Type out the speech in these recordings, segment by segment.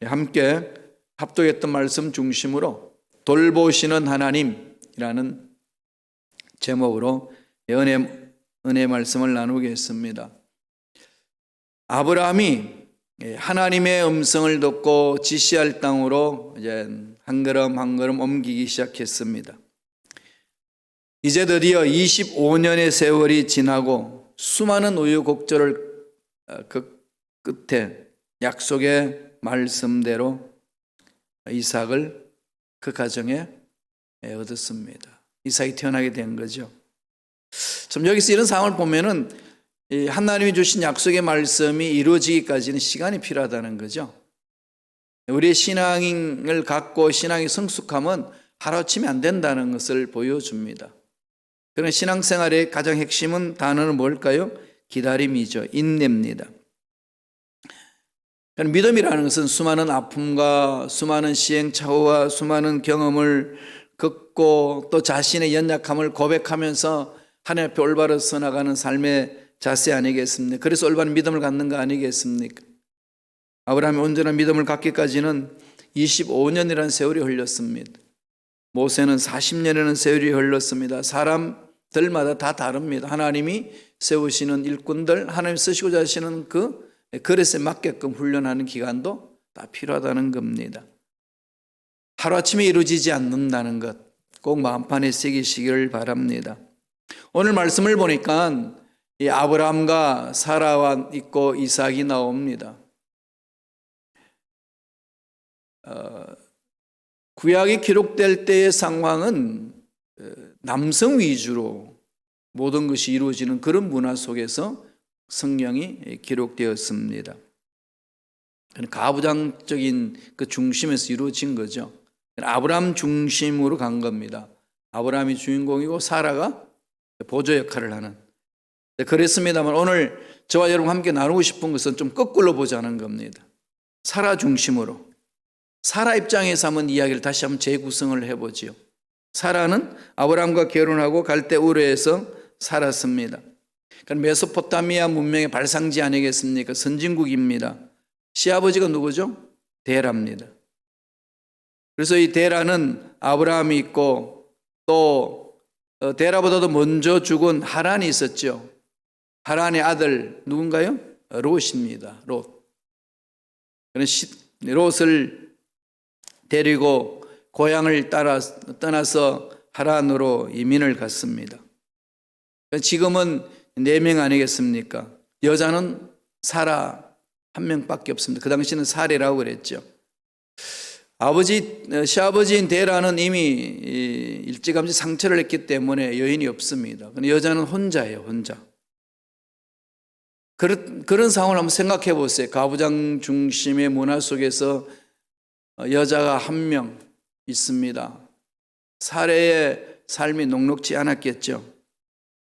함께 합독했던 말씀 중심으로 돌보시는 하나님이라는 제목으로 은혜 말씀을 나누겠습니다. 아브라함이 하나님의 음성을 듣고 지시할 땅으로 이제 한 걸음 한 걸음 옮기기 시작했습니다. 이제 드디어 25년의 세월이 지나고 수많은 우여곡절을 그 끝에 약속의 말씀대로 이삭을 그 가정에 얻었습니다. 이삭이 태어나게 된 거죠. 참 여기서 이런 상황을 보면은 하나님이 주신 약속의 말씀이 이루어지기까지는 시간이 필요하다는 거죠. 우리의 신앙을 갖고 신앙이 성숙하면 하루아침에 안 된다는 것을 보여줍니다. 그런 신앙생활의 가장 핵심은 단어는 뭘까요? 기다림이죠. 인내입니다. 믿음이라는 것은 수많은 아픔과 수많은 시행착오와 수많은 경험을 겪고 또 자신의 연약함을 고백하면서 하나님 앞에 올바로 서나가는 삶의 자세 아니겠습니까? 그래서 올바른 믿음을 갖는 거 아니겠습니까? 아브라함이 온전한 믿음을 갖기까지는 25년이라는 세월이 흘렸습니다. 모세는 40년이라는 세월이 흘렀습니다. 사람들마다 다 다릅니다. 하나님이 세우시는 일꾼들, 하나님 쓰시고자 하시는 그 그릇에 맞게끔 훈련하는 기간도 다 필요하다는 겁니다. 하루아침에 이루어지지 않는다는 것 꼭 마음판에 새기시기를 바랍니다. 오늘 말씀을 보니까 이 아브라함과 사라와 있고 이삭이 나옵니다. 구약이 기록될 때의 상황은 남성 위주로 모든 것이 이루어지는 그런 문화 속에서 성경이 기록되었습니다. 가부장적인 그 중심에서 이루어진 거죠. 아브라함 중심으로 간 겁니다. 아브라함이 주인공이고 사라가 보조 역할을 하는. 그랬습니다만 오늘 저와 여러분 함께 나누고 싶은 것은 좀 거꾸로 보자는 겁니다. 사라 중심으로. 사라 입장에서 한번 이야기를 다시 한번 재구성을 해보지요. 사라는 아브라함과 결혼하고 갈대 우르에서 살았습니다. 메소포타미아 문명의 발상지 아니겠습니까? 선진국입니다. 시아버지가 누구죠? 데라입니다. 그래서 이 데라는 아브라함이 있고 또 데라보다도 먼저 죽은 하란이 있었죠. 하란의 아들 누군가요? 롯입니다. 롯. 롯을 데리고 고향을 떠나서 하란으로 이민을 갔습니다. 지금은 4명 아니겠습니까? 여자는 사라 1명밖에 없습니다. 그 당시는 사례라고 그랬죠. 시아버지인 데라는 이미 일찌감치 상처를 했기 때문에 여인이 없습니다. 여자는 혼자예요, 혼자. 그런 상황을 한번 생각해 보세요. 가부장 중심의 문화 속에서 여자가 1명 있습니다. 사례의 삶이 녹록지 않았겠죠.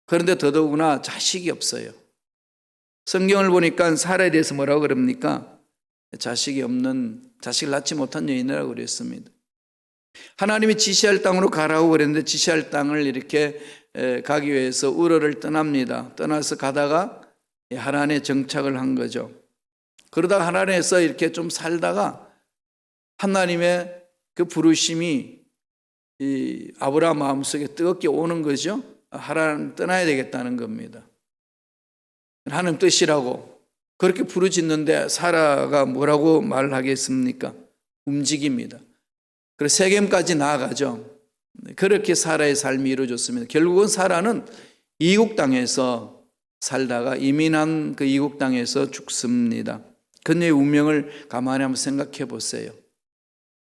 그런데 더더구나 자식이 없어요. 성경을 보니까 사라에 대해서 뭐라고 그럽니까? 자식을 낳지 못한 여인이라고 그랬습니다. 하나님이 지시할 땅으로 가라고 그랬는데 지시할 땅을 이렇게 가기 위해서 우르를 떠납니다. 떠나서 가다가 하란에 정착을 한 거죠. 그러다가 하란에서 이렇게 좀 살다가 하나님의 그 부르심이 이 아브라함 마음속에 뜨겁게 오는 거죠. 하란 떠나야 되겠다는 겁니다. 하나님 뜻이라고 그렇게 부르짖는데 사라가 뭐라고 말하겠습니까? 움직입니다. 그래서 세겜까지 나아가죠. 그렇게 사라의 삶이 이루어졌습니다. 결국은 사라는 이국 땅에서 살다가 이민한 그 이국 땅에서 죽습니다. 그녀의 운명을 가만히 한번 생각해 보세요.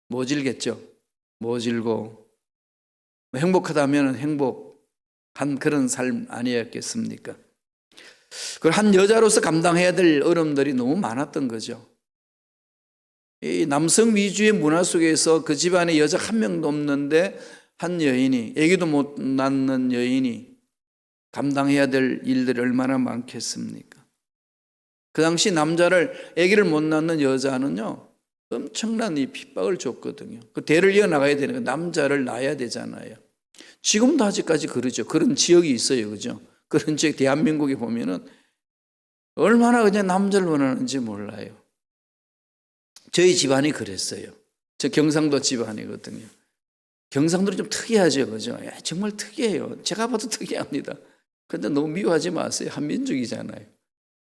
모질겠죠. 모질고 행복하다면 행복한 그런 삶 아니었겠습니까? 한 여자로서 감당해야 될 어려움들이 너무 많았던 거죠. 이 남성 위주의 문화 속에서 그 집안에 여자 1명도 없는데 한 여인이, 아기도 못 낳는 여인이 감당해야 될 일들이 얼마나 많겠습니까? 그 당시 남자를, 아기를 못 낳는 여자는요 엄청난 이 핍박을 줬거든요. 그 대를 이어나가야 되니까 남자를 낳아야 되잖아요. 지금도 아직까지 그러죠. 그런 지역이 있어요. 그죠? 그런 지역 대한민국에 보면은 얼마나 그냥 남자를 원하는지 몰라요. 저희 집안이 그랬어요. 저 경상도 집안이거든요. 경상도는 좀 특이하죠, 그죠? 정말 특이해요. 제가 봐도 특이합니다. 근데 너무 미워하지 마세요. 한민족이잖아요.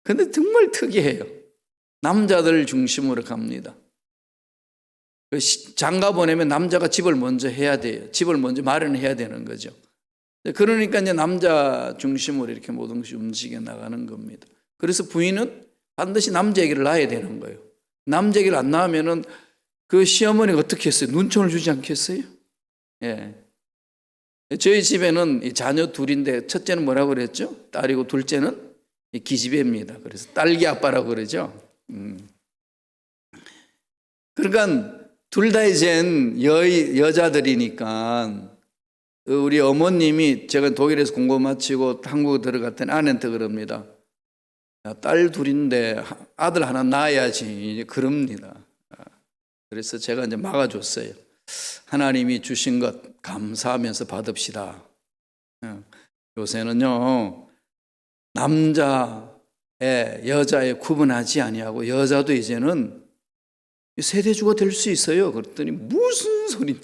근데 정말 특이해요. 남자들 중심으로 갑니다. 장가 보내면 남자가 집을 먼저 해야 돼요. 집을 먼저 마련해야 되는 거죠. 그러니까 이제 남자 중심으로 이렇게 모든 것이 움직여 나가는 겁니다. 그래서 부인은 반드시 남자 얘기를 낳아야 되는 거예요. 남자 얘기를 안 낳으면은 그 시어머니가 어떻게 했어요? 눈총을 주지 않겠어요? 예. 저희 집에는 이 자녀 둘인데 첫째는 뭐라고 그랬죠? 딸이고 둘째는 기집애입니다. 그래서 딸기 아빠라고 그러죠. 그러니까 둘 다 이젠 여자들이니까 우리 어머님이 제가 독일에서 공부 마치고 한국에 들어갔더니 아내한테 그럽니다. 딸 둘인데 아들 하나 낳아야지. 그럽니다. 그래서 제가 이제 막아줬어요. 하나님이 주신 것 감사하면서 받읍시다. 요새는요, 남자에 여자에 구분하지 아니하고 여자도 이제는 세대주가 될 수 있어요. 그랬더니 무슨 소리냐.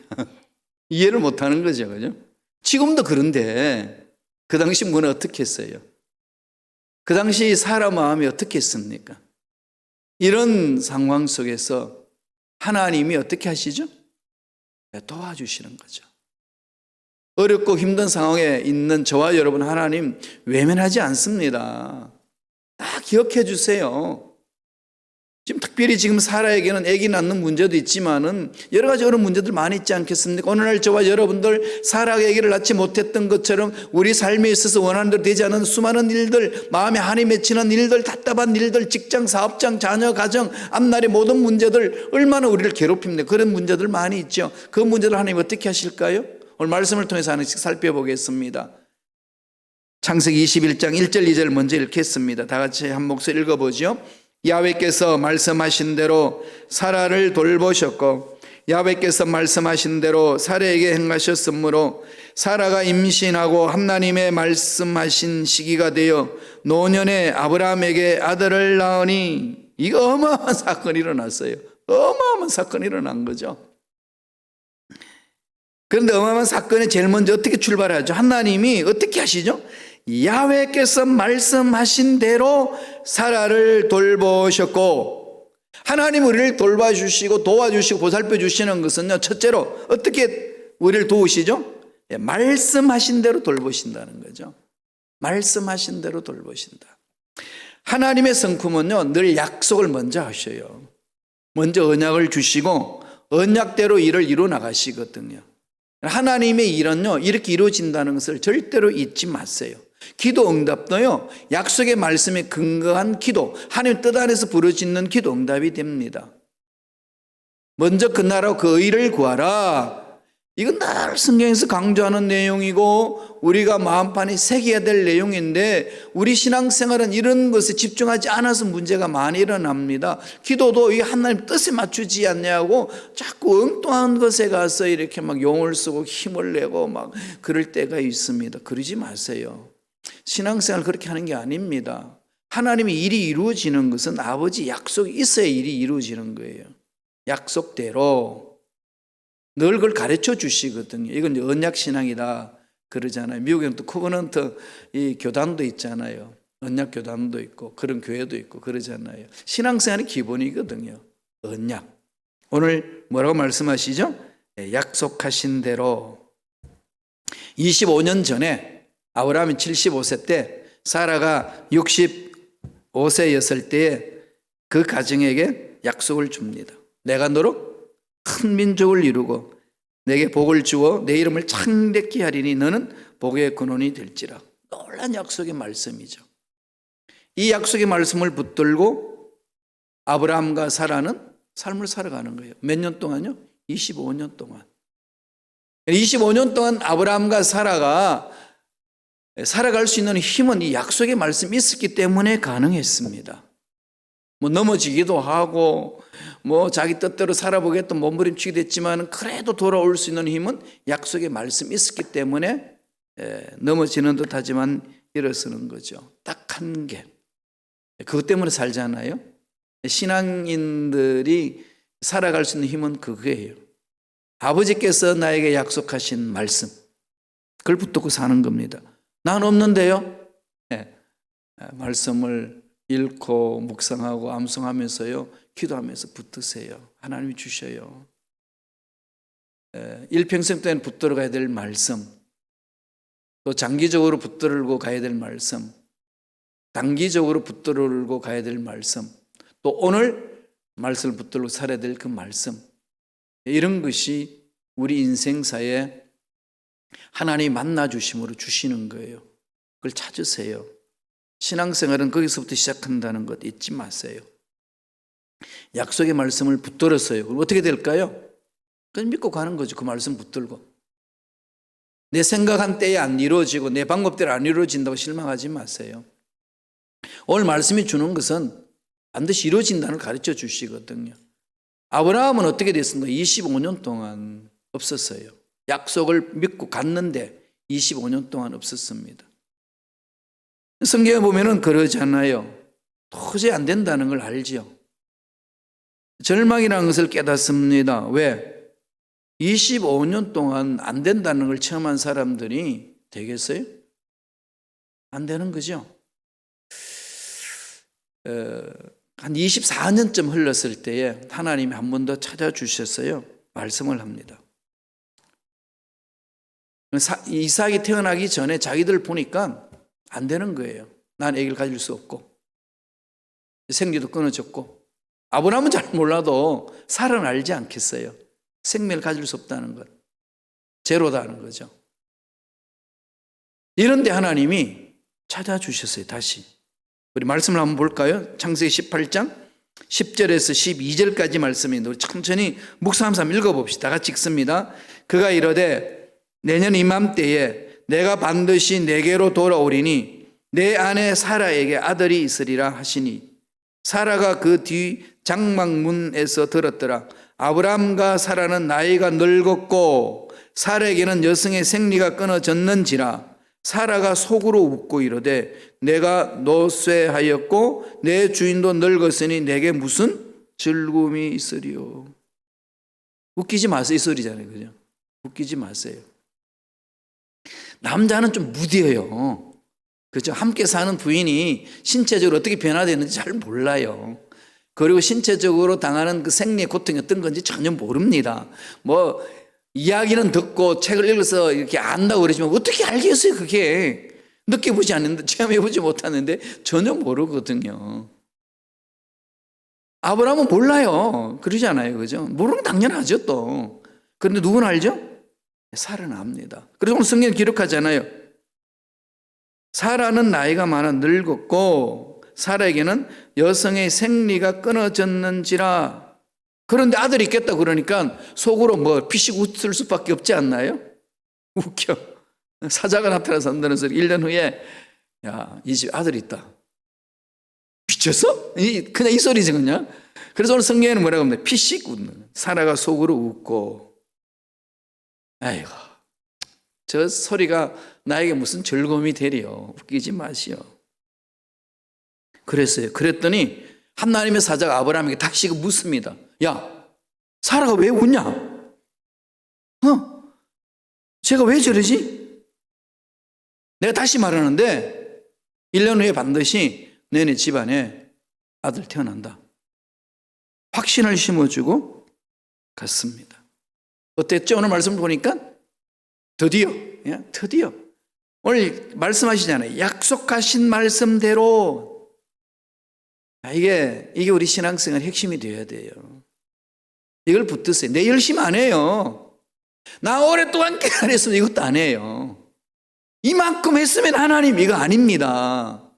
이해를 못하는 거죠. 그죠? 지금도 그런데 그 당시 문은 어떻게 했어요? 그 당시 사람 마음이 어떻게 했습니까? 이런 상황 속에서 하나님이 어떻게 하시죠? 도와주시는 거죠. 어렵고 힘든 상황에 있는 저와 여러분, 하나님 외면하지 않습니다. 다 기억해 주세요. 지금 특별히 지금 사라에게는 아기 낳는 문제도 있지만은 여러 가지 어려운 문제들 많이 있지 않겠습니까? 오늘날 저와 여러분들 사라가 아기를 낳지 못했던 것처럼 우리 삶에 있어서 원하는 대로 되지 않은 수많은 일들, 마음에 한이 맺히는 일들, 답답한 일들, 직장, 사업장, 자녀, 가정, 앞날의 모든 문제들 얼마나 우리를 괴롭힙니까? 그런 문제들 많이 있죠. 그 문제를 하나님 어떻게 하실까요? 오늘 말씀을 통해서 하나씩 살펴보겠습니다. 창세기 21장 1절 2절 먼저 읽겠습니다. 다 같이 한 목소리 읽어보죠. 야훼께서 말씀하신 대로 사라를 돌보셨고 야훼께서 말씀하신 대로 사라에게 행하셨으므로 사라가 임신하고 하나님의 말씀하신 시기가 되어 노년에 아브라함에게 아들을 낳으니, 이거 어마어마한 사건이 일어났어요. 어마어마한 사건이 일어난 거죠. 그런데 어마어마한 사건이 제일 먼저 어떻게 출발하죠? 하나님이 어떻게 하시죠? 야훼께서 말씀하신 대로 사라를 돌보셨고, 하나님 우리를 돌봐주시고 도와주시고 보살펴 주시는 것은요, 첫째로 어떻게 우리를 도우시죠? 말씀하신 대로 돌보신다는 거죠. 말씀하신 대로 돌보신다. 하나님의 성품은요, 늘 약속을 먼저 하셔요. 먼저 언약을 주시고 언약대로 일을 이루어 나가시거든요. 하나님의 일은요, 이렇게 이루어진다는 것을 절대로 잊지 마세요. 기도 응답도요, 약속의 말씀에 근거한 기도, 하나님 뜻 안에서 부르짖는 기도 응답이 됩니다. 먼저 그 나라와 그 의를 구하라. 이건 늘 성경에서 강조하는 내용이고 우리가 마음판에 새겨야 될 내용인데, 우리 신앙생활은 이런 것에 집중하지 않아서 문제가 많이 일어납니다. 기도도 이 하나님 뜻에 맞추지 않냐고 자꾸 엉뚱한 것에 가서 이렇게 막 용을 쓰고 힘을 내고 막 그럴 때가 있습니다. 그러지 마세요. 신앙생활 그렇게 하는 게 아닙니다. 하나님의 일이 이루어지는 것은 아버지 약속이 있어야 일이 이루어지는 거예요. 약속대로 늘 그걸 가르쳐 주시거든요. 이건 언약신앙이다 그러잖아요. 미국에는 또 코버넌트 이 교단도 있잖아요. 언약 교단도 있고 그런 교회도 있고 그러잖아요. 신앙생활의 기본이거든요. 언약. 오늘 뭐라고 말씀하시죠? 약속하신 대로. 25년 전에 아브라함이 75세 때 사라가 65세였을 때에 그 가정에게 약속을 줍니다. 내가 너로 큰 민족을 이루고 내게 복을 주어 내 이름을 창대케 하리니 너는 복의 근원이 될지라. 놀라운 약속의 말씀이죠. 이 약속의 말씀을 붙들고 아브라함과 사라는 삶을 살아가는 거예요. 몇 년 동안요? 25년 동안. 25년 동안 아브라함과 사라가 살아갈 수 있는 힘은 이 약속의 말씀이 있었기 때문에 가능했습니다. 뭐 넘어지기도 하고 뭐 자기 뜻대로 살아보겠다 몸부림치기도 했지만 그래도 돌아올 수 있는 힘은 약속의 말씀이 있었기 때문에 넘어지는 듯 하지만 일어서는 거죠. 딱 한 개. 그것 때문에 살잖아요. 신앙인들이 살아갈 수 있는 힘은 그거예요. 아버지께서 나에게 약속하신 말씀, 그걸 붙들고 사는 겁니다. 난 없는데요. 네. 말씀을 읽고 묵상하고 암송하면서요, 기도하면서 붙드세요. 하나님이 주셔요. 일평생 동안 붙들어 가야 될 말씀, 또 장기적으로 붙들고 가야 될 말씀, 단기적으로 붙들고 가야 될 말씀, 또 오늘 말씀을 붙들고 살아야 될 그 말씀, 이런 것이 우리 인생사에 하나님이 만나주심으로 주시는 거예요. 그걸 찾으세요. 신앙생활은 거기서부터 시작한다는 것 잊지 마세요. 약속의 말씀을 붙들었어요. 그럼 어떻게 될까요? 그냥 믿고 가는 거죠. 그 말씀 붙들고. 내 생각한 때에 안 이루어지고 내 방법대로 안 이루어진다고 실망하지 마세요. 오늘 말씀이 주는 것은 반드시 이루어진다는 걸 가르쳐 주시거든요. 아브라함은 어떻게 됐습니까? 25년 동안 없었어요. 약속을 믿고 갔는데 25년 동안 없었습니다. 성경에 보면은 그러잖아요. 도저히 안 된다는 걸 알지요. 절망이라는 것을 깨닫습니다. 왜? 25년 동안 안 된다는 걸 체험한 사람들이 되겠어요? 안 되는 거죠. 한 24년쯤 흘렀을 때에 하나님이 한 번 더 찾아주셨어요. 말씀을 합니다. 이삭이 태어나기 전에 자기들 보니까 안 되는 거예요. 난 아기를 가질 수 없고 생리도 끊어졌고, 아브라함은 잘 몰라도 사라는 알지 않겠어요. 생명을 가질 수 없다는 것, 제로다는 거죠. 이런데 하나님이 찾아주셨어요. 다시 우리 말씀을 한번 볼까요? 창세기 18장 10절에서 12절까지 말씀인데 우리 천천히 묵상하면서 한번 읽어봅시다. 같이 읽습니다. 그가 이르되 내년 이맘때에 내가 반드시 내게로 돌아오리니 내 아내 사라에게 아들이 있으리라 하시니, 사라가 그 뒤 장막문에서 들었더라. 아브람과 사라는 나이가 늙었고 사라에게는 여성의 생리가 끊어졌는지라. 사라가 속으로 웃고 이르되 내가 노쇠하였고 내 주인도 늙었으니 내게 무슨 즐거움이 있으리요. 웃기지 마세요. 이 소리잖아요. 그죠? 웃기지 마세요. 남자는 좀 무뎌요. 그죠? 함께 사는 부인이 신체적으로 어떻게 변화되는지 잘 몰라요. 그리고 신체적으로 당하는 그 생리의 고통이 어떤 건지 전혀 모릅니다. 뭐 이야기는 듣고 책을 읽어서 이렇게 안다고 그러지만 어떻게 알겠어요? 그게 느껴보지 않는데, 체험해보지 못하는데 전혀 모르거든요. 아브라함은 몰라요. 그러잖아요. 그죠? 모르는 건 당연하죠 또. 그런데 누구는 알죠? 사라는 압니다. 그래서 오늘 성경에 기록하잖아요. 사라는 나이가 많아 늙었고 사라에게는 여성의 생리가 끊어졌는지라. 그런데 아들이 있겠다 그러니까 속으로 뭐 피식 웃을 수밖에 없지 않나요? 웃겨. 사자가 나타나서 한다는 소리. 1년 후에 야, 이 집 아들이 있다. 미쳤어? 그냥 이 소리지 그냥. 그래서 오늘 성경에는 뭐라고 합니까? 피식 웃는. 사라가 속으로 웃고, 아이고 저 소리가 나에게 무슨 즐거움이 되리요. 웃기지 마시오. 그랬어요. 그랬더니 하나님의 사자가 아브라함에게 다시 묻습니다. 야, 사라가 왜 웃냐? 제가 왜 저러지? 내가 다시 말하는데 1년 후에 반드시 너네 집안에 아들 태어난다. 확신을 심어주고 갔습니다. 어땠죠? 오늘 말씀 보니까 드디어 오늘 말씀하시잖아요. 약속하신 말씀대로. 이게 우리 신앙생활 핵심이 되어야 돼요. 이걸 붙드세요. 내 열심 안 해요. 나 오랫동안 안 했으면 이것도 안 해요. 이만큼 했으면 하나님 이거 아닙니다.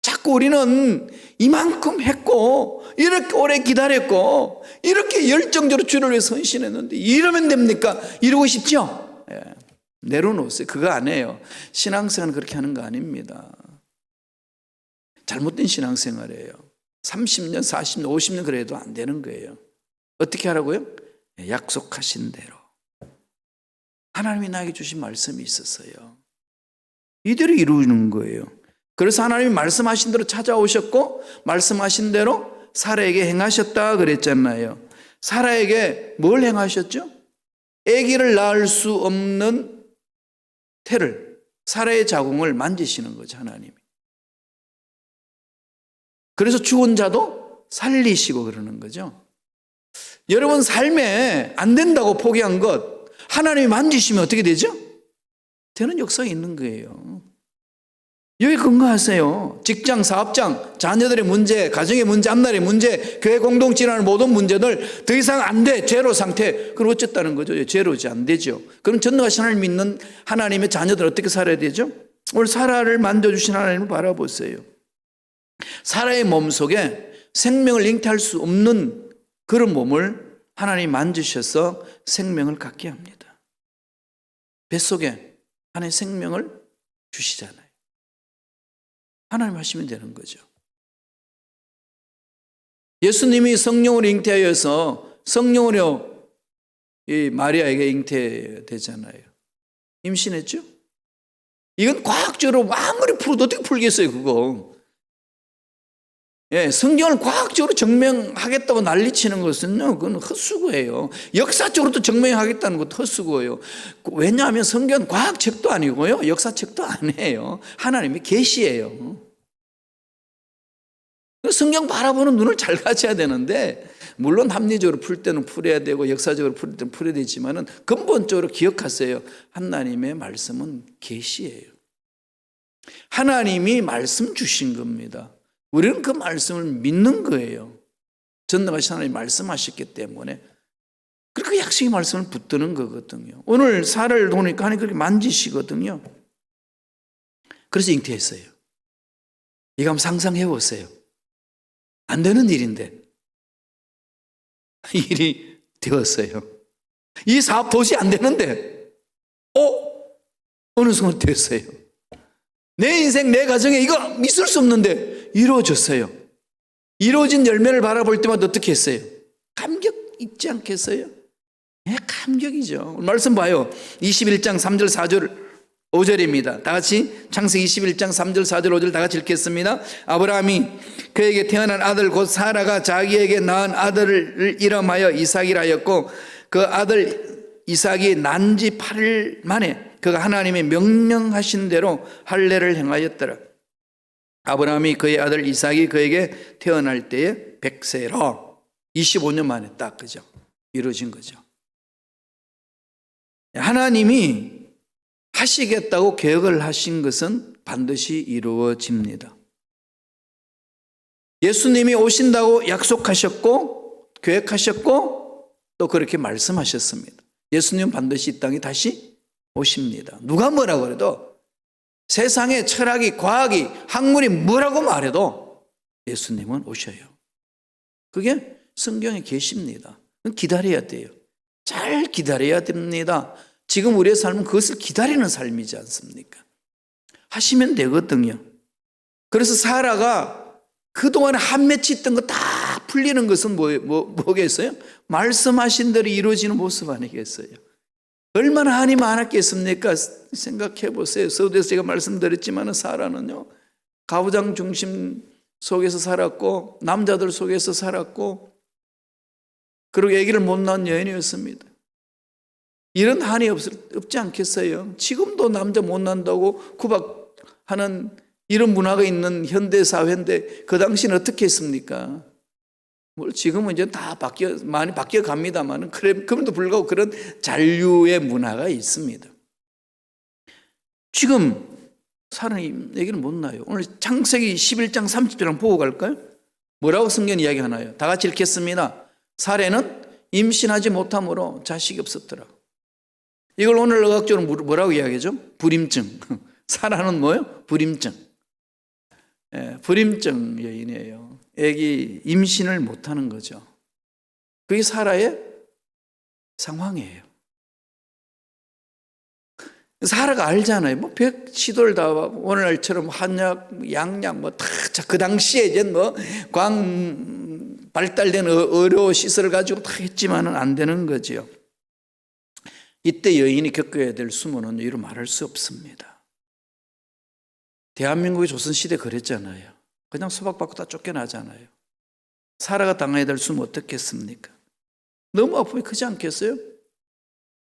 자꾸 우리는 이만큼 했고 이렇게 오래 기다렸고 이렇게 열정적으로 주를 위해서 헌신했는데 이러면 됩니까? 이러고 싶죠? 내려놓으세요. 그거 안 해요. 신앙생활은 그렇게 하는 거 아닙니다. 잘못된 신앙생활이에요. 30년, 40년, 50년 그래도 안 되는 거예요. 어떻게 하라고요? 약속하신 대로. 하나님이 나에게 주신 말씀이 있었어요. 이대로 이루는 거예요. 그래서 하나님이 말씀하신 대로 찾아오셨고 말씀하신 대로 사라에게 행하셨다 그랬잖아요. 사라에게 뭘 행하셨죠? 아기를 낳을 수 없는 태를, 사라의 자궁을 만지시는 거죠, 하나님이. 그래서 죽은 자도 살리시고 그러는 거죠. 여러분 삶에 안 된다고 포기한 것 하나님이 만지시면 어떻게 되죠? 되는 역사가 있는 거예요. 여기 근거하세요. 직장, 사업장, 자녀들의 문제, 가정의 문제, 앞날의 문제, 교회 공동체라는 모든 문제들 더 이상 안 돼. 제로 상태. 그럼 어쨌다는 거죠? 제로지 안 되죠. 그럼 전능하신 하나님 믿는 하나님의 자녀들 어떻게 살아야 되죠? 오늘 사라를 만져주신 하나님을 바라보세요. 사라의 몸속에 생명을 잉태할 수 없는 그런 몸을 하나님이 만지셔서 생명을 갖게 합니다. 뱃속에 하나님의 생명을 주시잖아요. 하나님 하시면 되는 거죠. 예수님이 성령으로 잉태하여서 성령으로 이 마리아에게 잉태되잖아요. 임신했죠? 이건 과학적으로 아무리 풀어도 어떻게 풀겠어요, 그거. 예, 성경을 과학적으로 증명하겠다고 난리치는 것은요, 그건 헛수고예요. 역사적으로도 증명하겠다는 것도 헛수고예요. 왜냐하면 성경은 과학책도 아니고요, 역사책도 아니에요. 하나님의 계시예요. 성경 바라보는 눈을 잘 가져야 되는데, 물론 합리적으로 풀 때는 풀어야 되고 역사적으로 풀 때는 풀어야 되지만은 근본적으로 기억하세요. 하나님의 말씀은 계시예요. 하나님이 말씀 주신 겁니다. 우리는 그 말씀을 믿는 거예요. 전능하신 하나님이 말씀하셨기 때문에. 그렇게 약속의 말씀을 붙드는 거거든요. 오늘 사라를 보니까 하나님 그렇게 만지시거든요. 그래서 잉태했어요. 이거 한번 상상해 보세요. 안 되는 일인데 일이 되었어요. 이 사업 도저히 안 되는데 어느 순간 됐어요. 내 인생 내 가정에 이거 있을 수 없는데 이루어졌어요. 이루어진 열매를 바라볼 때마다 어떻게 했어요? 감격 있지 않겠어요? 네, 감격이죠. 말씀 봐요. 21장 3절 4절 5절입니다. 다 같이 창세기 21장 3절 4절 5절 다 같이 읽겠습니다. 아브라함이 그에게 태어난 아들 곧 사라가 자기에게 낳은 아들을 이름하여 이삭이라 하였고 그 아들 이삭이 난 지 8일 만에 그가 하나님의 명령하신 대로 할례를 행하였더라. 아브라함이 그의 아들 이삭이 그에게 태어날 때에 100세라 25년 만에 딱 그죠? 이루어진 거죠. 하나님이 하시겠다고 계획을 하신 것은 반드시 이루어집니다. 예수님이 오신다고 약속하셨고 계획하셨고 또 그렇게 말씀하셨습니다. 예수님은 반드시 이 땅에 다시 오십니다. 누가 뭐라고 해도 세상의 철학이 과학이 학문이 뭐라고 말해도 예수님은 오셔요. 그게 성경에 계십니다. 기다려야 돼요. 잘 기다려야 됩니다. 지금 우리의 삶은 그것을 기다리는 삶이지 않습니까? 하시면 되거든요. 그래서 사라가 그동안 한 맺혀 있던 거 다 풀리는 것은 뭐겠어요? 말씀하신 대로 이루어지는 모습 아니겠어요? 얼마나 한이 많았겠습니까? 생각해 보세요. 서두에서 제가 말씀드렸지만 사라는요, 가부장 중심 속에서 살았고 남자들 속에서 살았고 그리고 아기를 못 낳은 여인이었습니다. 이런 한이 없지 않겠어요? 지금도 남자 못 낳는다고 구박하는 이런 문화가 있는 현대사회인데 그 당시는 어떻게 했습니까? 뭘 지금은 이제 다 많이 바뀌어 갑니다만 그럼에도 불구하고 그런 잔류의 문화가 있습니다. 지금 사람이 얘기를 못 나요. 오늘 창세기 11장 30절 한번 보고 갈까요? 뭐라고 성경 이야기하나요? 다 같이 읽겠습니다. 사례는 임신하지 못함으로 자식이 없었더라. 이걸 오늘 의학적으로 뭐라고 이야기하죠? 불임증. 사라는 뭐예요? 불임증. 불임증 여인이에요. 애기 임신을 못하는 거죠. 그게 사라의 상황이에요. 사라가 알잖아요. 뭐 100시도를 다 오늘날처럼 한약, 양약 그 당시에 이제 발달된 의료 시설을 가지고 다 했지만은 안 되는 거죠. 이때 여인이 겪어야 될 수모는 이루 말할 수 없습니다. 대한민국의 조선시대 그랬잖아요. 그냥 소박받고 다 쫓겨나잖아요. 사라가 당해야 될 수모 어떻겠습니까? 너무 아픔이 크지 않겠어요?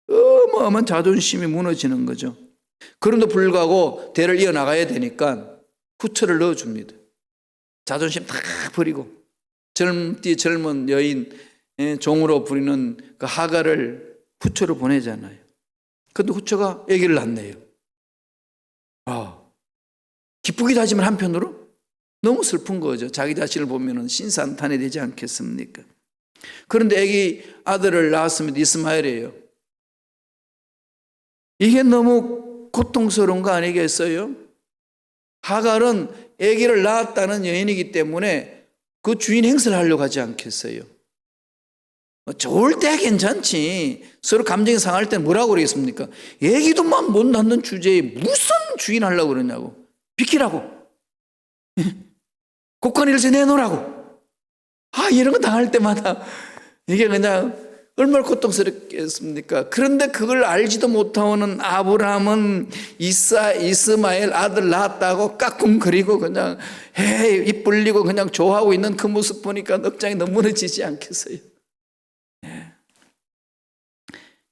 어마어마한 자존심이 무너지는 거죠. 그럼에도 불구하고 대를 이어나가야 되니까 후처를 넣어줍니다. 자존심 다 버리고 젊은 여인 종으로 부리는 그 하갈을 후처로 보내잖아요. 그런데 후처가 아기를 낳네요. 기쁘기도 하지만 한편으로 너무 슬픈 거죠. 자기 자신을 보면 신산탄이 되지 않겠습니까? 그런데 아기 아들을 낳았으면 이스마엘이에요. 이게 너무 고통스러운 거 아니겠어요? 하갈은 아기를 낳았다는 여인이기 때문에 그 주인 행세를 하려고 하지 않겠어요? 좋을 때 괜찮지. 서로 감정이 상할 때는 뭐라고 그러겠습니까? 아기도 막 못 낳는 주제에 무슨 주인 하려고 그러냐고. 비키라고. 곡간일세 내놓으라고. 이런 거 당할 때마다 이게 그냥 얼마나 고통스럽겠습니까? 그런데 그걸 알지도 못하는 아브라함은 이스마엘 아들 낳았다고 까꿍거리고 그냥 입 벌리고 그냥 좋아하고 있는 그 모습 보니까 넉장이 너무 무너지지 않겠어요?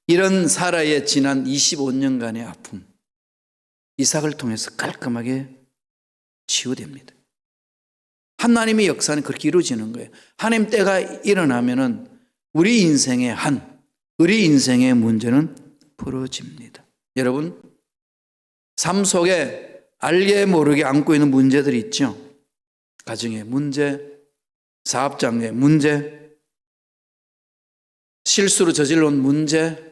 이런 사라의 지난 25년간의 아픔, 이삭을 통해서 깔끔하게 치유됩니다. 하나님의 역사는 그렇게 이루어지는 거예요. 하나님 때가 일어나면은 우리 인생의 문제는 풀어집니다. 여러분, 삶 속에 알게 모르게 안고 있는 문제들이 있죠. 가정의 문제, 사업장의 문제, 실수로 저질러온 문제,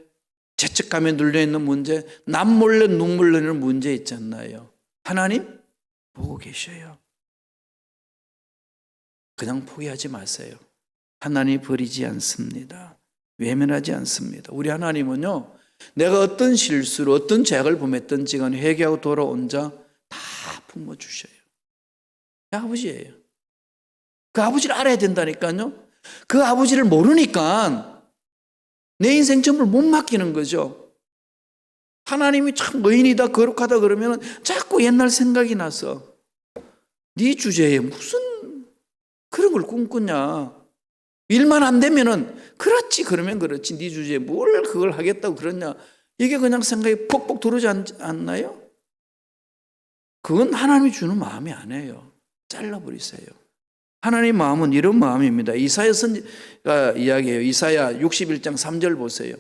죄책감에 눌려있는 문제, 남몰래 눈물 흘리는 문제 있잖아요. 하나님 보고 계셔요. 그냥 포기하지 마세요. 하나님이 버리지 않습니다. 외면하지 않습니다. 우리 하나님은요, 내가 어떤 실수로 어떤 죄악을 범했던지 간에 회개하고 돌아온 자 다 품어주셔요. 그 아버지예요. 그 아버지를 알아야 된다니까요. 그 아버지를 모르니까 내 인생 전부를 못 맡기는 거죠. 하나님이 참 의인이다 거룩하다 그러면 자꾸 옛날 생각이 나서 네 주제에 무슨 그런 걸 꿈꾸냐. 일만 안 되면은 그렇지 그러면 그렇지 네 주제에 뭘 그걸 하겠다고 그러냐. 이게 그냥 생각이 폭폭 들어오지 않나요? 그건 하나님이 주는 마음이 아니에요. 잘라버리세요. 하나님 마음은 이런 마음입니다. 이사야 선지가 이야기해요. 이사야 61장 3절 보세요.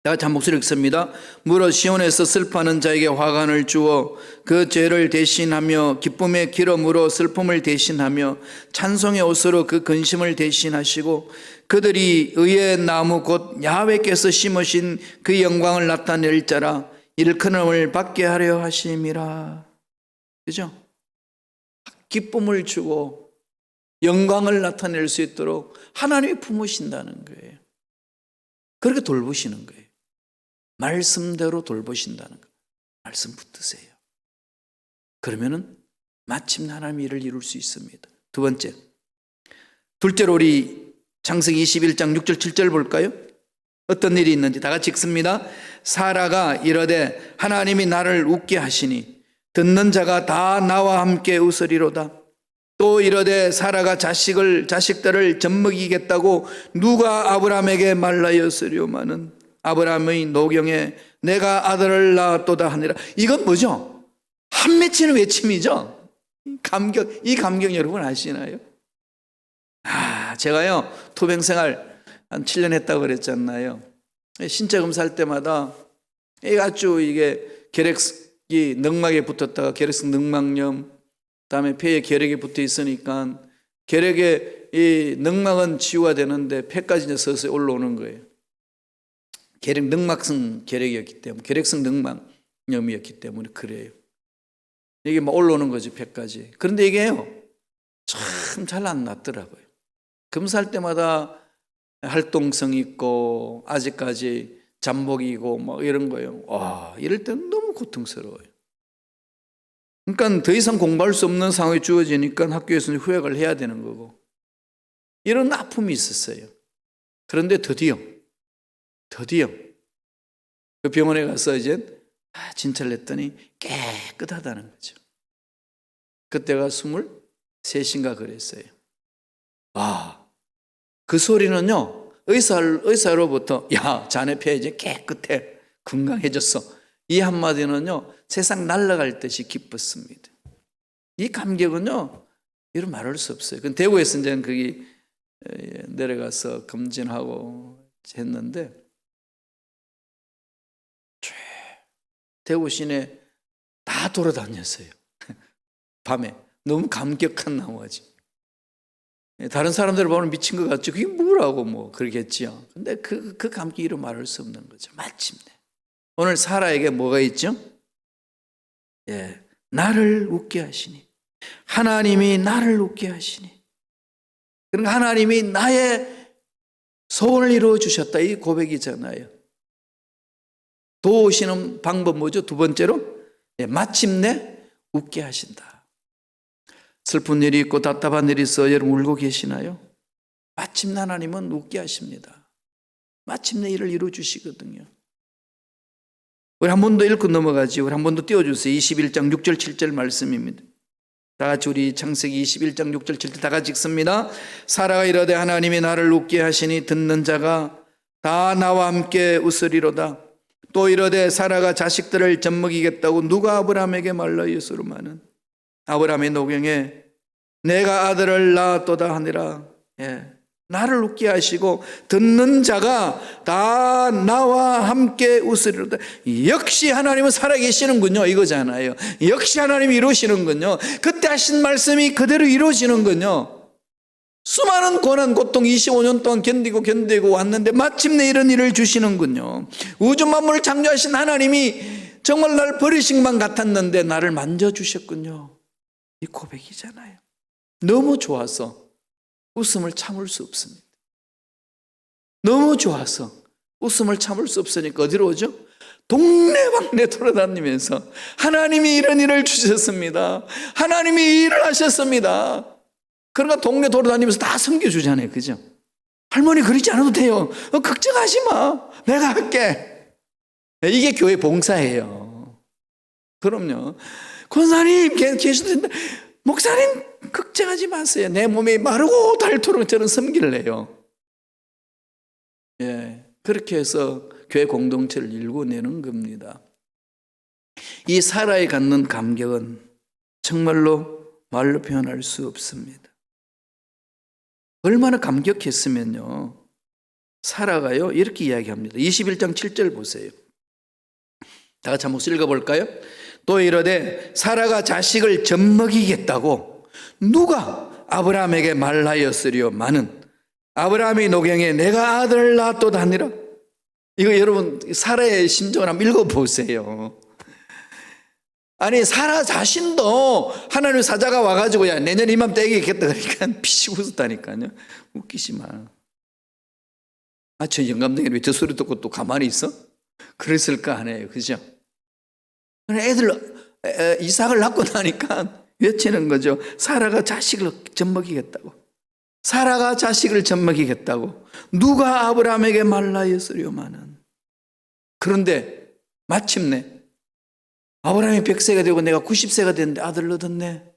다 같이 한 목소리 읽습니다. 무릇 시온에서 슬퍼하는 자에게 화관을 주어 그 죄를 대신하며 기쁨의 기름으로 슬픔을 대신하며 찬송의 옷으로 그 근심을 대신하시고 그들이 의의 나무 곧 야훼께서 심으신 그 영광을 나타낼 자라 일컬음을 받게 하려 하심이라. 그죠? 기쁨을 주고 영광을 나타낼 수 있도록 하나님이 품으신다는 거예요. 그렇게 돌보시는 거예요. 말씀대로 돌보신다는 거예요. 말씀 붙드세요. 그러면은 마침내 하나님의 일을 이룰 수 있습니다. 두 번째, 둘째로 우리 창세기 21장 6절 7절 볼까요? 어떤 일이 있는지 다 같이 읽습니다. 사라가 이르되 하나님이 나를 웃게 하시니 듣는 자가 다 나와 함께 웃으리로다. 또 이르되 사라가 자식들을 젖먹이겠다고 누가 아브라함에게 말하였으려마는 아브라함의 노경에 내가 아들을 낳았도다 하니라. 이건 뭐죠? 한 맺히는 외침이죠. 이 감격 여러분 아시나요? 제가요 토병 생활 한 7년 했다고 그랬잖아요. 신체 검사할 때마다 아주 이게 결핵이 늑막에 붙었다가 결핵성 늑막염, 그다음에 폐에 결핵이 붙어 있으니까 결핵의 이 늑막은 치유가 되는데 폐까지 이제 서서히 올라오는 거예요. 늑막성 결핵이었기 때문에 결핵성 늑막염이었기 때문에 그래요. 이게 막 올라오는 거지 폐까지. 그런데 이게요 참 잘 안 낫더라고요. 검사할 때마다 활동성 있고 아직까지 잠복이고 뭐 이런 거예요. 이럴 때는 너무 고통스러워요. 그러니까 더 이상 공부할 수 없는 상황이 주어지니까 학교에서는 휴학을 해야 되는 거고 이런 아픔이 있었어요. 그런데 드디어 그 병원에 가서 이제 진찰을 했더니 깨끗하다는 거죠. 그때가 23인가 그랬어요. 그 소리는요 의사로부터 야, 자네 폐 이제 깨끗해, 건강해졌어. 이 한마디는요, 세상 날아갈 듯이 기뻤습니다. 이 감격은요, 이루 말할 수 없어요. 대구에서 이제 거기 내려가서 검진하고 했는데, 대구 시내 다 돌아다녔어요. 밤에. 너무 감격한 나머지. 다른 사람들 보면 미친 것 같죠. 그게 뭐라고 뭐 그러겠지요. 근데 그 감기 이루 말할 수 없는 거죠. 마침내. 오늘 사라에게 뭐가 있죠? 예, 나를 웃게 하시니. 하나님이 나를 웃게 하시니. 그러니까 하나님이 나의 소원을 이루어 주셨다. 이 고백이잖아요. 도우시는 방법 뭐죠? 두 번째로, 예, 마침내 웃게 하신다. 슬픈 일이 있고 답답한 일이 있어 여러분 울고 계시나요? 마침내 하나님은 웃게 하십니다. 마침내 일을 이루어 주시거든요. 우리 한 번 더 읽고 넘어가지. 우리 한 번 더 띄워주세요. 21장 6절 7절 말씀입니다. 다 같이 우리 창세기 21장 6절 7절 다 같이 읽습니다. 사라가 이르되 하나님이 나를 웃게 하시니 듣는 자가 다 나와 함께 웃으리로다. 또 이르되 사라가 자식들을 젖먹이겠다고 누가 아브라함에게 말라이었으로마는. 아브라함의 노경에 내가 아들을 낳았도다 하니라. 예, 나를 웃게 하시고 듣는 자가 다 나와 함께 웃으리로다. 역시 하나님은 살아계시는군요, 이거잖아요. 역시 하나님이 이루시는군요. 그때 하신 말씀이 그대로 이루어지는군요. 수많은 고난 고통 25년 동안 견디고 왔는데 마침내 이런 일을 주시는군요. 우주 만물을 창조하신 하나님이 정말 나를 버리신 것만 같았는데 나를 만져주셨군요. 이 고백이잖아요. 너무 좋아서 웃음을 참을 수 없습니다. 너무 좋아서 웃음을 참을 수 없으니까 어디로 오죠? 동네방네 돌아다니면서 하나님이 이런 일을 주셨습니다. 하나님이 이 일을 하셨습니다. 그러니까 동네 돌아다니면서 다 섬겨주잖아요. 그죠? 할머니 그러지 않아도 돼요. 걱정하지 마. 내가 할게. 이게 교회 봉사예요. 그럼요. 권사님 계시는데 목사님 걱정하지 마세요. 내 몸이 마르고 닳도록 저는 섬기를 해요. 예, 그렇게 해서 교회 공동체를 일궈내는 겁니다. 이 사라에 갖는 감격은 정말로 말로 표현할 수 없습니다. 얼마나 감격했으면요, 사라가요 이렇게 이야기합니다. 21장 7절 보세요. 다 같이 한번 읽어볼까요? 또 이르되 사라가 자식을 젖먹이겠다고 누가 아브라함에게 말하였으리요마는 아브라함이 노경에 내가 아들을 낳았도다 하니라. 이거 여러분 사라의 심정을 한번 읽어보세요. 아니 사라 자신도 하나님 사자가 와가지고 야 내년 이맘때 애기 있겠다 그러니까 피식 웃었다니까요. 웃기지 마. 아, 저 영감탱이 왜 저 소리 듣고 또 가만히 있어? 그랬을까 하네요. 그죠? 애들 이삭을 낳고 나니까 외치는 거죠. 사라가 자식을 젖먹이겠다고. 사라가 자식을 젖먹이겠다고. 누가 아브라함에게 말라였으려마는. 그런데 마침내 아브라함이 100세가 되고 내가 90세가 됐는데 아들을 얻었네.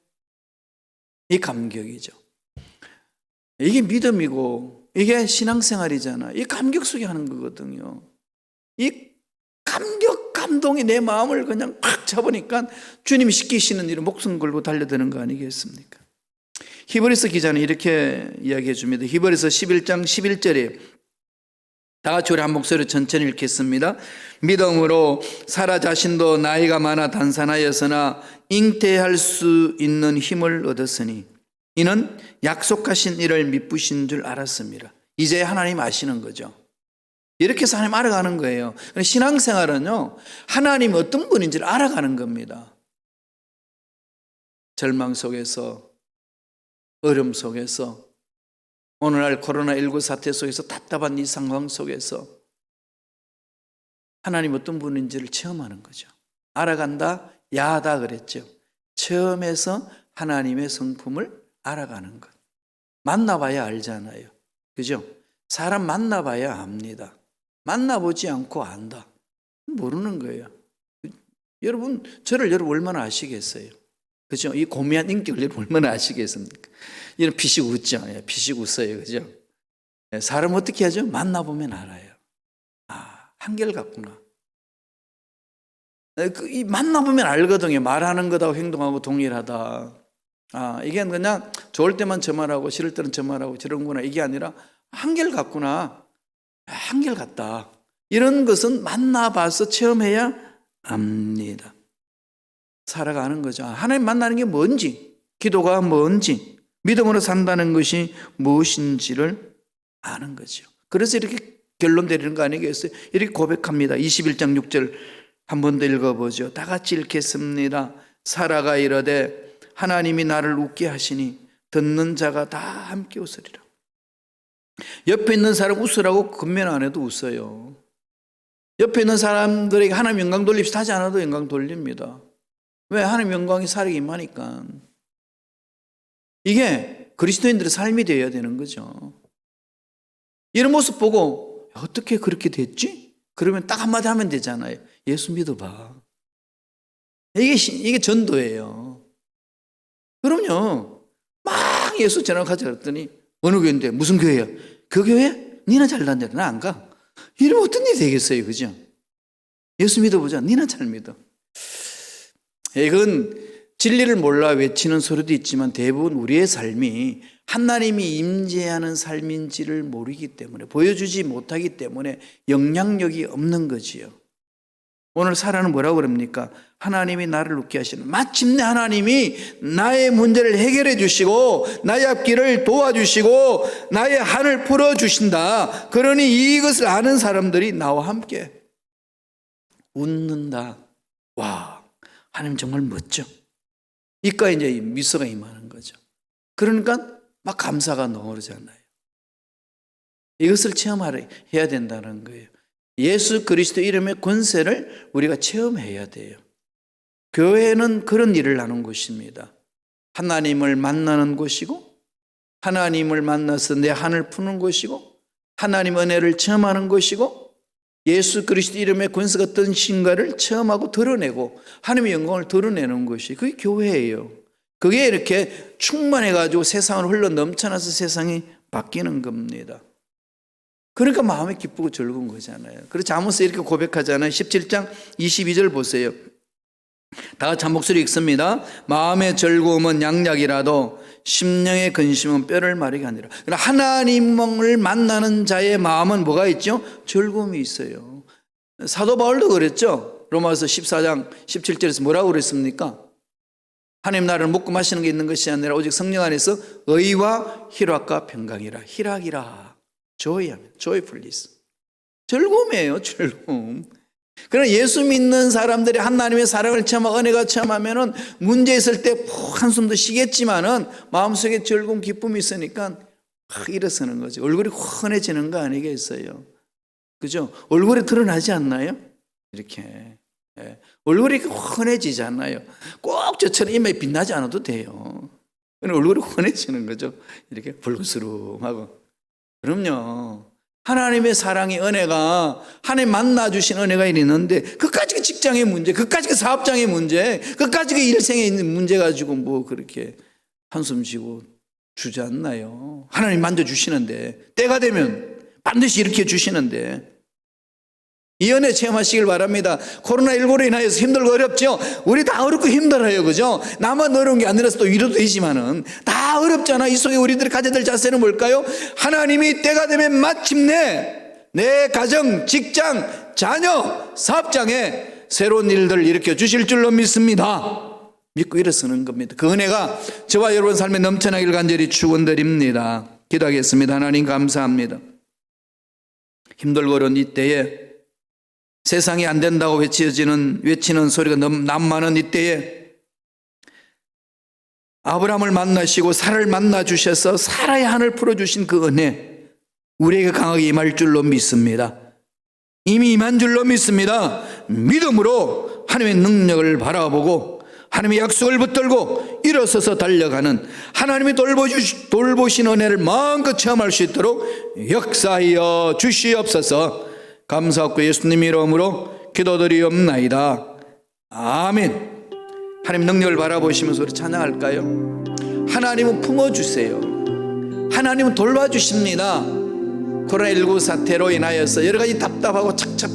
이 감격이죠. 이게 믿음이고 이게 신앙생활이잖아. 이 감격 속에 하는 거거든요. 이 감격, 감동이 내 마음을 그냥 팍 잡으니까 주님이 시키시는 일을 목숨 걸고 달려드는 거 아니겠습니까? 히브리서 기자는 이렇게 이야기해 줍니다. 히브리서 11장 11절에 다 같이 우리 한 목소리로 천천히 읽겠습니다. 믿음으로 사라 자신도 나이가 많아 단산하였으나 잉태할 수 있는 힘을 얻었으니 이는 약속하신 일을 미쁘신 줄 알았습니다. 이제 하나님 아시는 거죠. 이렇게 해서 하나님 알아가는 거예요. 신앙생활은요, 하나님이 어떤 분인지를 알아가는 겁니다. 절망 속에서, 어려움 속에서, 오늘날 코로나19 사태 속에서 답답한 이 상황 속에서 하나님 어떤 분인지를 체험하는 거죠. 알아간다, 야하다 그랬죠. 체험해서 하나님의 성품을 알아가는 것. 만나봐야 알잖아요. 그죠? 사람 만나봐야 압니다. 만나보지 않고 안다. 모르는 거예요. 여러분, 저를 여러분 얼마나 아시겠어요? 그죠? 이 고미한 인격을 여러분 얼마나 아시겠습니까? 이런 피식 웃죠. 예, 피식 웃어요. 그죠? 사람 어떻게 하죠? 만나보면 알아요. 아, 한결같구나. 이 만나보면 알거든요. 말하는 것하고 행동하고 동일하다. 아, 이게 그냥 좋을 때만 저 말하고 싫을 때는 저 말하고 저런구나. 이게 아니라 한결같구나. 한결같다. 이런 것은 만나봐서 체험해야 압니다. 살아가는 거죠. 하나님 만나는 게 뭔지, 기도가 뭔지, 믿음으로 산다는 것이 무엇인지를 아는 거죠. 그래서 이렇게 결론 내리는 거 아니겠어요? 이렇게 고백합니다. 21장 6절 한 번 더 읽어보죠. 다 같이 읽겠습니다. 사라가 이르되 하나님이 나를 웃게 하시니 듣는 자가 다 함께 웃으리라. 옆에 있는 사람 웃으라고 근면 안 해도 웃어요. 옆에 있는 사람들에게 하나님 영광 돌립시다 하지 않아도 영광 돌립니다. 왜? 하나님 영광이 살에 임하니까. 이게 그리스도인들의 삶이 되어야 되는 거죠. 이런 모습 보고 어떻게 그렇게 됐지? 그러면 딱 한마디 하면 되잖아요. 예수 믿어봐. 이게 전도예요. 그럼요. 막 예수 전화가자 그랬더니 어느 교회인데 무슨 교회야? 그 교회? 니나 잘난데 나 안 가. 이러면 어떤 일이 되겠어요, 그죠? 예수 믿어보자. 니나 잘 믿어. 이건 진리를 몰라 외치는 소리도 있지만 대부분 우리의 삶이 하나님이 임재하는 삶인지를 모르기 때문에, 보여주지 못하기 때문에 영향력이 없는 거지요. 오늘 사라는 뭐라고 그럽니까? 하나님이 나를 웃게 하시는, 마침내 하나님이 나의 문제를 해결해 주시고 나의 앞길을 도와주시고 나의 한을 풀어주신다. 그러니 이것을 아는 사람들이 나와 함께 웃는다. 와, 하나님 정말 멋져. 이까 이제 미소가 임하는 거죠. 그러니까 막 감사가 넘어르잖아요. 이것을 해야 된다는 거예요. 예수 그리스도 이름의 권세를 우리가 체험해야 돼요. 교회는 그런 일을 하는 곳입니다. 하나님을 만나는 곳이고, 하나님을 만나서 내 한을 푸는 곳이고, 하나님 은혜를 체험하는 곳이고, 예수 그리스도 이름의 권세가 어떤 신가를 체험하고 드러내고 하나님의 영광을 드러내는 것이 그게 교회예요. 그게 이렇게 충만해가지고 세상을 흘러 넘쳐나서 세상이 바뀌는 겁니다. 그러니까 마음이 기쁘고 즐거운 거잖아요. 그래서 아모스 이렇게 고백하잖아요. 17장 22절 보세요. 다 같이 한 목소리 읽습니다. 마음의 즐거움은 양약이라도 심령의 근심은 뼈를 마르게 하니라. 하나님을 만나는 자의 마음은 뭐가 있죠? 즐거움이 있어요. 사도 바울도 그랬죠. 로마서 14장 17절에서 뭐라고 그랬습니까? 하나님 나라를 먹고 마시는 게 있는 것이 아니라 오직 성령 안에서 의와 희락과 평강이라. 희락이라. joyfulness. 즐거움이에요. 즐거움. 그러나 예수 믿는 사람들이 하나님의 사랑을 체험하고 은혜가 체험하면은 문제 있을 때 푹 한숨도 쉬겠지만은 마음속에 즐거운 기쁨이 있으니까 확 일어서는 거죠. 얼굴이 환해지는 거 아니겠어요? 그죠? 얼굴에 드러나지 않나요? 이렇게. 얼굴이 환해지잖아요. 꼭 저처럼 이마에 빛나지 않아도 돼요. 얼굴이 환해지는 거죠. 이렇게 붉으스름하고. 그럼요. 하나님의 사랑의 은혜가, 하나님 만나주신 은혜가 있는데, 그까지 그 직장의 문제, 그까지 그 사업장의 문제, 그까지 그 일생에 있는 문제 가지고 뭐 그렇게 한숨 쉬고 주지 않나요? 하나님 만져주시는데, 때가 되면 반드시 일으켜 주시는데, 이 은혜 체험하시길 바랍니다. 코로나19로 인하여서 힘들고 어렵죠? 우리 다 어렵고 힘들어요. 그죠? 나만 어려운 게 아니라서 또 위로도 되지만은 다 어렵잖아. 이 속에 우리들이 가져야 될 자세는 뭘까요? 하나님이 때가 되면 마침내 내 가정, 직장, 자녀, 사업장에 새로운 일들을 일으켜 주실 줄로 믿습니다. 믿고 일어서는 겁니다. 그 은혜가 저와 여러분 삶에 넘쳐나길 간절히 축원드립니다. 기도하겠습니다. 하나님 감사합니다. 힘들고 어려운 이때에 세상이 안 된다고 외치는 소리가 남많은 이때에 아브라함을 만나시고 사라를 만나 주셔서 사라의 한을 풀어주신 그 은혜 우리에게 강하게 임할 줄로 믿습니다. 이미 임한 줄로 믿습니다. 믿음으로 하나님의 능력을 바라보고 하나님의 약속을 붙들고 일어서서 달려가는 하나님이 돌보신 은혜를 마음껏 체험할 수 있도록 역사하여 주시옵소서. 감사하고 예수님 이름으로 기도드리옵나이다. 아멘. 하나님 능력을 바라보시면서 우리 찬양할까요? 하나님은 품어주세요. 하나님은 돌봐주십니다. 코로나19 사태로 인하여서 여러 가지 답답하고 착잡